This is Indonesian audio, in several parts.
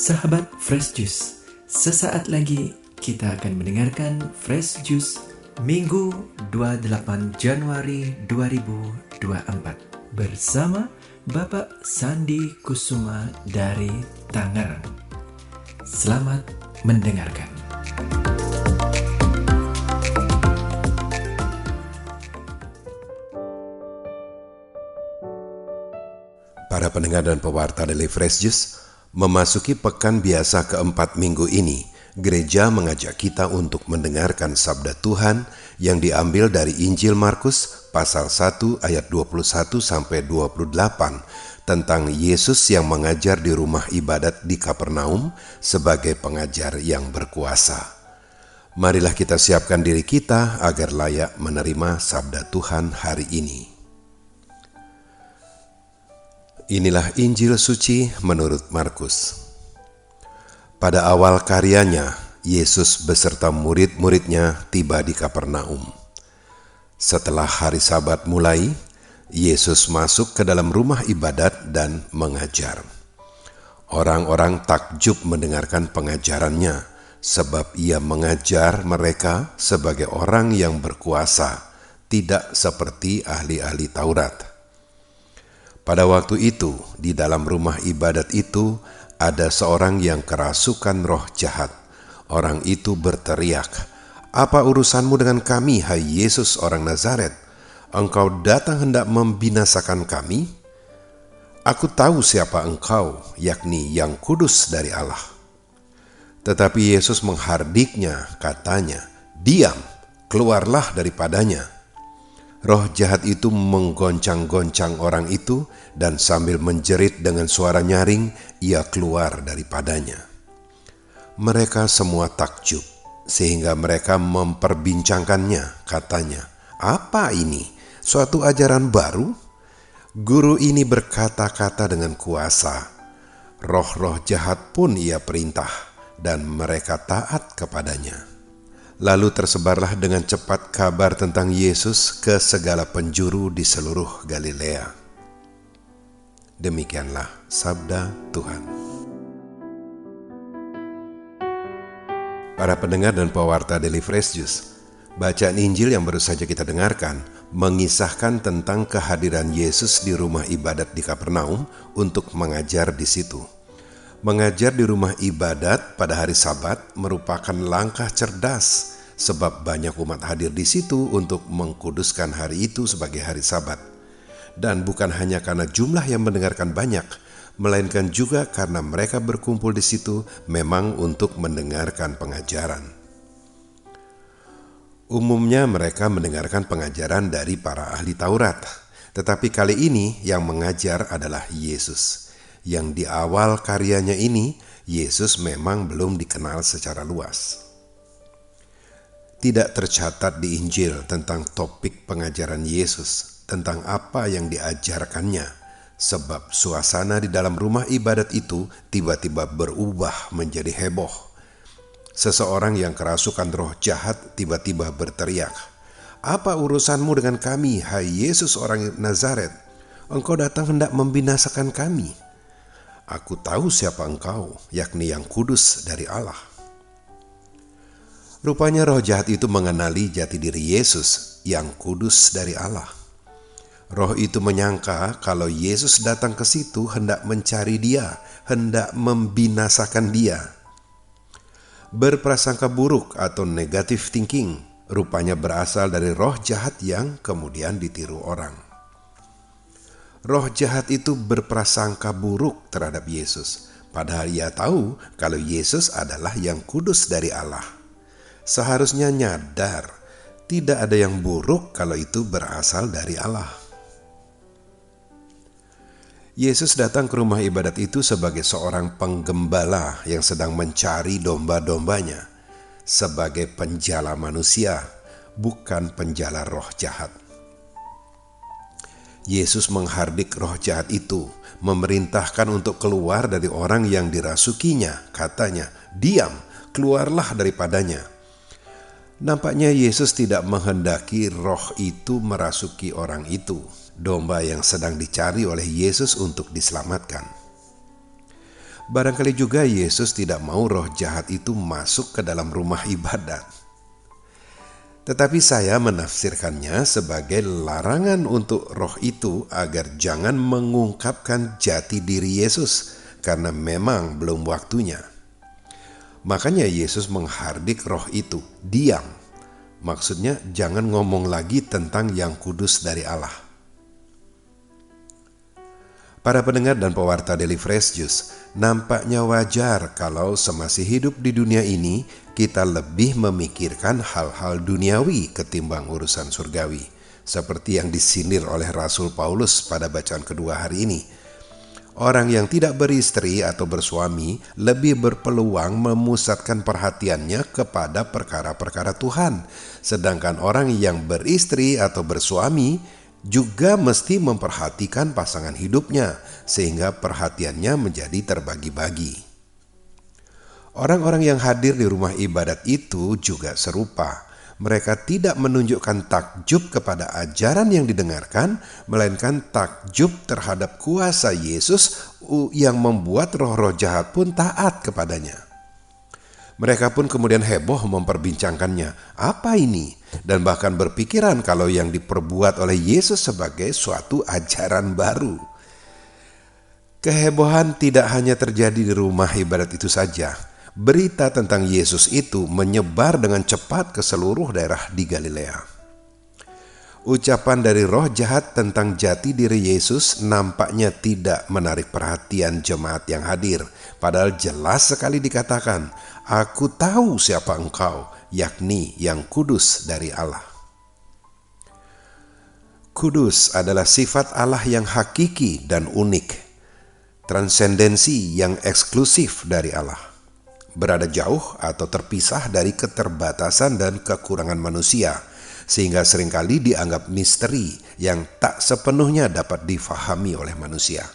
Sahabat Fresh Juice, sesaat lagi kita akan mendengarkan Fresh Juice Minggu 28 Januari 2024 bersama Bapak Sandi Kusuma dari Tangerang. Selamat mendengarkan. Para pendengar dan pewarta Daily Fresh Juice, memasuki pekan biasa keempat minggu ini, gereja mengajak kita untuk mendengarkan sabda Tuhan yang diambil dari Injil Markus pasal 1 ayat 21-28 tentang Yesus yang mengajar di rumah ibadat di Kapernaum sebagai pengajar yang berkuasa. Marilah kita siapkan diri kita agar layak menerima sabda Tuhan hari ini. Inilah Injil suci menurut Markus. Pada awal karyanya, Yesus beserta murid-muridnya tiba di Kapernaum. Setelah hari Sabat mulai, Yesus masuk ke dalam rumah ibadat dan mengajar. Orang-orang takjub mendengarkan pengajarannya, sebab ia mengajar mereka sebagai orang yang berkuasa, tidak seperti ahli-ahli Taurat. Pada waktu itu, di dalam rumah ibadat itu, ada seorang yang kerasukan roh jahat. Orang itu berteriak, "Apa urusanmu dengan kami, hai Yesus orang Nazaret? Engkau datang hendak membinasakan kami? Aku tahu siapa engkau, yakni yang kudus dari Allah." Tetapi Yesus menghardiknya, katanya, "Diam, keluarlah daripadanya." Roh jahat itu menggoncang-goncang orang itu dan sambil menjerit dengan suara nyaring, ia keluar daripadanya. Mereka semua takjub, sehingga mereka memperbincangkannya, katanya, "Apa ini? Suatu ajaran baru? Guru ini berkata-kata dengan kuasa. Roh-roh jahat pun ia perintah, dan mereka taat kepadanya." Lalu tersebarlah dengan cepat kabar tentang Yesus ke segala penjuru di seluruh Galilea. Demikianlah sabda Tuhan. Para pendengar dan pewarta Daily Fresh Juice, bacaan Injil yang baru saja kita dengarkan mengisahkan tentang kehadiran Yesus di rumah ibadat di Kapernaum untuk mengajar di situ. Mengajar di rumah ibadat pada hari Sabat merupakan langkah cerdas, sebab banyak umat hadir di situ untuk mengkuduskan hari itu sebagai hari Sabat. Dan bukan hanya karena jumlah yang mendengarkan banyak, melainkan juga karena mereka berkumpul di situ memang untuk mendengarkan pengajaran. Umumnya mereka mendengarkan pengajaran dari para ahli Taurat, tetapi kali ini yang mengajar adalah Yesus. Yang di awal karyanya ini, Yesus memang belum dikenal secara luas. Tidak tercatat di Injil tentang topik pengajaran Yesus, tentang apa yang diajarkannya, sebab suasana di dalam rumah ibadat itu tiba-tiba berubah menjadi heboh. Seseorang yang kerasukan roh jahat tiba-tiba berteriak, "Apa urusanmu dengan kami, hai Yesus orang Nazaret? Engkau datang hendak membinasakan kami. Aku tahu siapa engkau, yakni yang kudus dari Allah." Rupanya roh jahat itu mengenali jati diri Yesus yang kudus dari Allah. Roh itu menyangka kalau Yesus datang ke situ hendak mencari dia, hendak membinasakan dia. Berprasangka buruk atau negative thinking rupanya berasal dari roh jahat yang kemudian ditiru orang. Roh jahat itu berprasangka buruk terhadap Yesus, padahal ia tahu kalau Yesus adalah yang kudus dari Allah. Seharusnya nyadar, tidak ada yang buruk kalau itu berasal dari Allah. Yesus datang ke rumah ibadat itu sebagai seorang penggembala yang sedang mencari domba-dombanya, sebagai penjala manusia, bukan penjala roh jahat. Yesus menghardik roh jahat itu, memerintahkan untuk keluar dari orang yang dirasukinya, katanya, "Diam, keluarlah daripadanya." Nampaknya Yesus tidak menghendaki roh itu merasuki orang itu, domba yang sedang dicari oleh Yesus untuk diselamatkan. Barangkali juga Yesus tidak mau roh jahat itu masuk ke dalam rumah ibadat. Tetapi saya menafsirkannya sebagai larangan untuk roh itu agar jangan mengungkapkan jati diri Yesus, karena memang belum waktunya. Makanya Yesus menghardik roh itu, diam. Maksudnya jangan ngomong lagi tentang yang kudus dari Allah. Para pendengar dan pewarta Daily Fresh Juice, nampaknya wajar kalau semasih hidup di dunia ini, kita lebih memikirkan hal-hal duniawi ketimbang urusan surgawi. Seperti yang disindir oleh Rasul Paulus pada bacaan kedua hari ini. Orang yang tidak beristri atau bersuami lebih berpeluang memusatkan perhatiannya kepada perkara-perkara Tuhan. Sedangkan orang yang beristri atau bersuami juga mesti memperhatikan pasangan hidupnya, sehingga perhatiannya menjadi terbagi-bagi. Orang-orang yang hadir di rumah ibadat itu juga serupa. Mereka tidak menunjukkan takjub kepada ajaran yang didengarkan, melainkan takjub terhadap kuasa Yesus yang membuat roh-roh jahat pun taat kepadanya. Mereka pun kemudian heboh memperbincangkannya, apa ini? Dan bahkan berpikiran kalau yang diperbuat oleh Yesus sebagai suatu ajaran baru. Kehebohan tidak hanya terjadi di rumah ibadat itu saja. Berita tentang Yesus itu menyebar dengan cepat ke seluruh daerah di Galilea. Ucapan dari roh jahat tentang jati diri Yesus nampaknya tidak menarik perhatian jemaat yang hadir. Padahal jelas sekali dikatakan, "Aku tahu siapa engkau, yakni yang kudus dari Allah." Kudus adalah sifat Allah yang hakiki dan unik. Transendensi yang eksklusif dari Allah. Berada jauh atau terpisah dari keterbatasan dan kekurangan manusia, sehingga seringkali dianggap misteri yang tak sepenuhnya dapat difahami oleh manusia.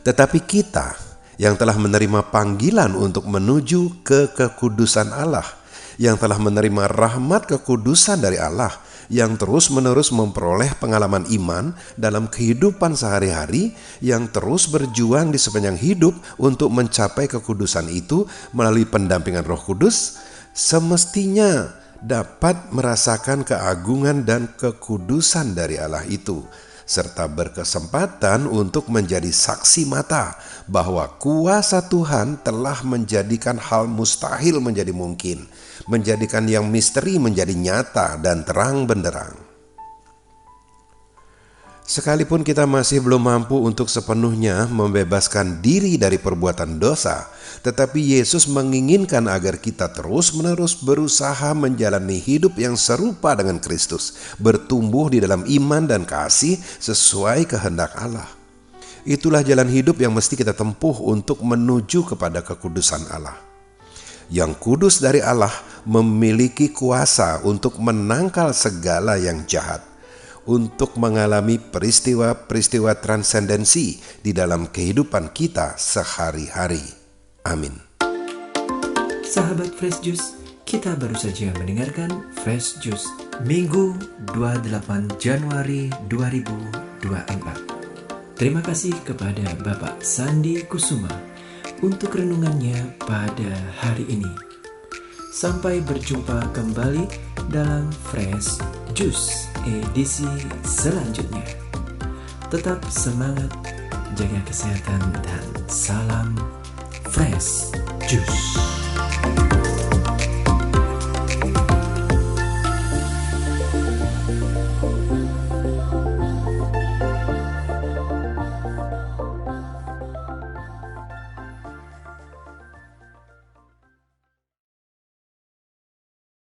Tetapi kita yang telah menerima panggilan untuk menuju ke kekudusan Allah, yang telah menerima rahmat kekudusan dari Allah, yang terus-menerus memperoleh pengalaman iman dalam kehidupan sehari-hari, yang terus berjuang di sepanjang hidup untuk mencapai kekudusan itu melalui pendampingan Roh Kudus, semestinya dapat merasakan keagungan dan kekudusan dari Allah itu, serta berkesempatan untuk menjadi saksi mata bahwa kuasa Tuhan telah menjadikan hal mustahil menjadi mungkin, menjadikan yang misteri menjadi nyata dan terang benderang. Sekalipun kita masih belum mampu untuk sepenuhnya membebaskan diri dari perbuatan dosa, tetapi Yesus menginginkan agar kita terus-menerus berusaha menjalani hidup yang serupa dengan Kristus, bertumbuh di dalam iman dan kasih sesuai kehendak Allah. Itulah jalan hidup yang mesti kita tempuh untuk menuju kepada kekudusan Allah. Yang kudus dari Allah memiliki kuasa untuk menangkal segala yang jahat, untuk mengalami peristiwa-peristiwa transendensi di dalam kehidupan kita sehari-hari. Amin. Sahabat Fresh Juice, kita baru saja mendengarkan Fresh Juice Minggu 28 Januari 2024. Terima kasih kepada Bapak Sandi Kusuma untuk renungannya pada hari ini. Sampai berjumpa kembali dalam Fresh Juice edisi selanjutnya. Tetap semangat, jaga kesehatan, dan salam Fresh Juice.